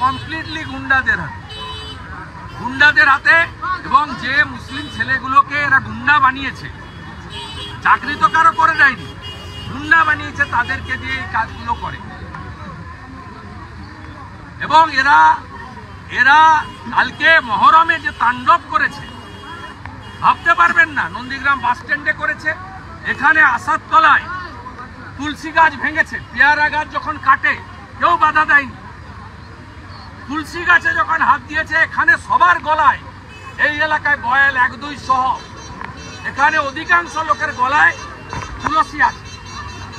Completely গুন্ডাদের হাতে এবং যে মুসলিম ছেলেগুলোকে এরা গুন্ডা বানিয়েছে, চাকরি তো কারো করে দেয়নি, গুন্ডা বানিয়েছে, তাদেরকে দিয়ে এই কাজগুলো করে। এবং এরা কালকে মহরমে যে তাণ্ডব করেছে ভাবতে পারবেন না। নন্দীগ্রাম বাস স্ট্যান্ডে করেছে, এখানে আসাদতলায় তুলসী গাছ ভেঙেছে, পেয়ারা গাছ যখন কাটে কেউ বাধা দেয়নি, তুলসী গাছে যখন হাত দিয়েছে, এখানে সবার গলায়, এই এলাকায় বয়াল 1-2 সহ এখানে অধিকাংশ লোকের গলায় তুলসী আছে।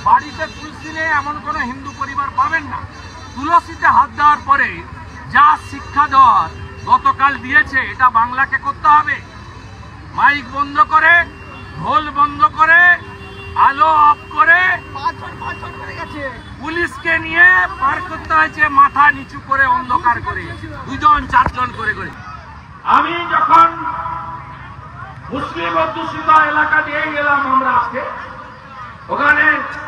বাড়িতে তুলসী নেই এমন কোনো হিন্দু পরিবার পাবেন না। তুলসীতে হাত দেওয়ার পরে যা শিক্ষা দেওয়ার গতকাল দিয়েছে, এটা বাংলাকে করতে হবে। মাইক বন্ধ করে, ঢোল বন্ধ করে, আলো অফ করে, পুলিশকে নিয়ে পার করতে হয়েছে মাথা নিচু করে, অন্ধকার করে, 2-4 করে করে। আমি যখন মুসলিম অধ্যুষিত এলাকা দিয়ে গেলাম আমরা আজকে, ওখানে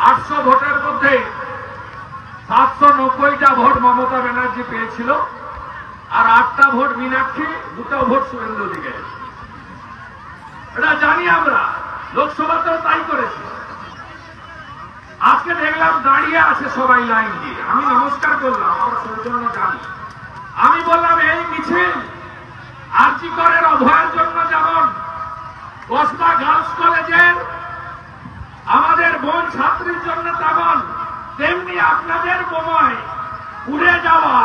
800 ভোটের মধ্যে 790টা ভোট মমতা ব্যানার্জি পেয়েছিল, আর 8টা ভোট মীনাক্ষী, 2টা ভোট শুভেন্দু অধিকারী। এটা জানি আমরা, লোকসভাতেও তাই করেছে। আজকে দেখলাম দাঁড়িয়ে আছে সবাই লাইন দিয়ে, আমি নমস্কার করলাম, আমরা সৌজন্য জানি। আমি বললাম এই মিছিল আরজি করের অভয়ের জন্য যেমন কসবা গার্লস কলেজের আমাদের বোন ছাত্রীর জন্য তেমন, তেমনি আপনাদের বোমায় উড়ে যাওয়া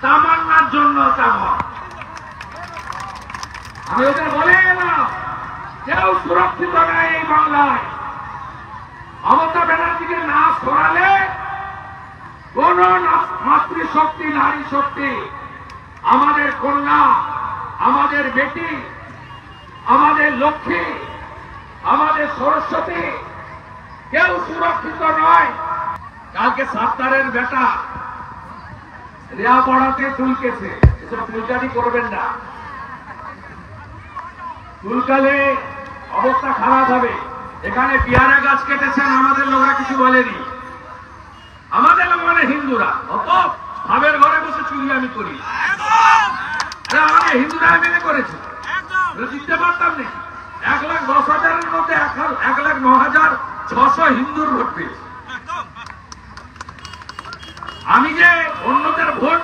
তামান্নার জন্য তেমন। আমি ওদের বলে গেলাম, কেউ সুরক্ষিত নয় এই বাংলায়। মমতা ব্যানার্জিকে না সরালে কোন মাতৃশক্তি, নারী শক্তি, আমাদের কন্যা, আমাদের বেটি, আমাদের লক্ষ্মী, আমাদের সরস্বতী, কেউ সুরক্ষিত নয়। কালকে সাত্তারের বেটা রেয়া পড়াতে চুলকেছে, এসব চুলকানি করবেন না, চুলকালে অবস্থা খারাপ হবে। এখানে পেয়ারা গাছ কেটেছেন, আমাদের লোকরা কিছু বলেনি। আমাদের লোক মানে হিন্দুরা, অত ভাবের ঘরে বসে চুরি আমি করি, আমাদের হিন্দুরা মেনে করেছে, জিততে পারতাম নাকি? 1,10,000-এর মধ্যে 1,09,600 হিন্দুর ভোট পেয়েছে। আমি যে অন্যদের ভোট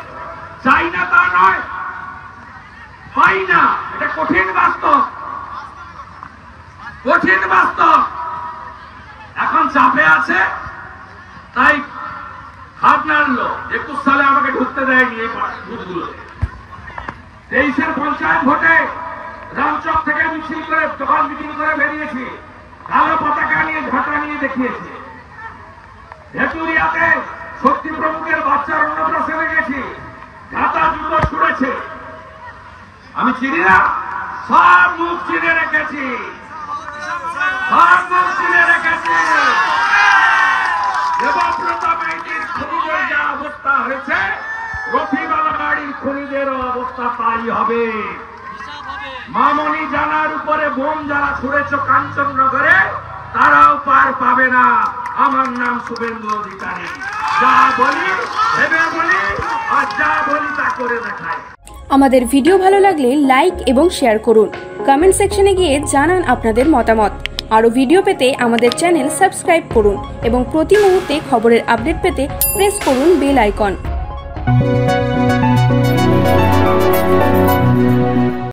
চাই না তা নয়, পাই না, এটা কঠিন বাস্তব, কঠিন বাস্তব। এখন চাপে আছে তাই হাত নাড়লো। 21 সালে আমাকে ঢুকতে দেয়নি এই বুথগুলোতে। 23-এর পঞ্চায়েত ভোটে রামচক থেকে মিছিল করে, দোকান মিটিং করে বেরিয়েছি, কালো পতাকা নিয়ে, ঝাঁটা নিয়ে দেখিয়েছি। ভেটুরিয়াতে শক্তি প্রমুখের বাচ্চার অন্নপ্রাশনে গেছি, ঝাঁটা জুতো ছুড়েছে। আমি চিনি না, সব মুখ চিনে রেখেছি, সব মুখ চিনে রেখেছি। দেবব্রত মাইতির খনিজের যা অবস্থা হয়েছে, রফিবালা বাড়ির খনিজেরও অবস্থা তাই হবে। মামনি জানার উপরে বোম যারা ছুড়েছ কাঞ্চননগরে, তারাও পার পাবে না। আমার নাম শুভেন্দু অধিকারী, যা বলি ভেবে বলি, আর যা বলি তা করে দেখাই। আমাদের ভিডিও ভালো লাগলে লাইক এবং শেয়ার করুন, কমেন্ট সেকশনে গিয়ে জানান আপনাদের মতামত। আরও ভিডিও পেতে আমাদের চ্যানেল সাবস্ক্রাইব করুন এবং প্রতি মুহূর্তে খবরের আপডেট পেতে প্রেস করুন বেল আইকন।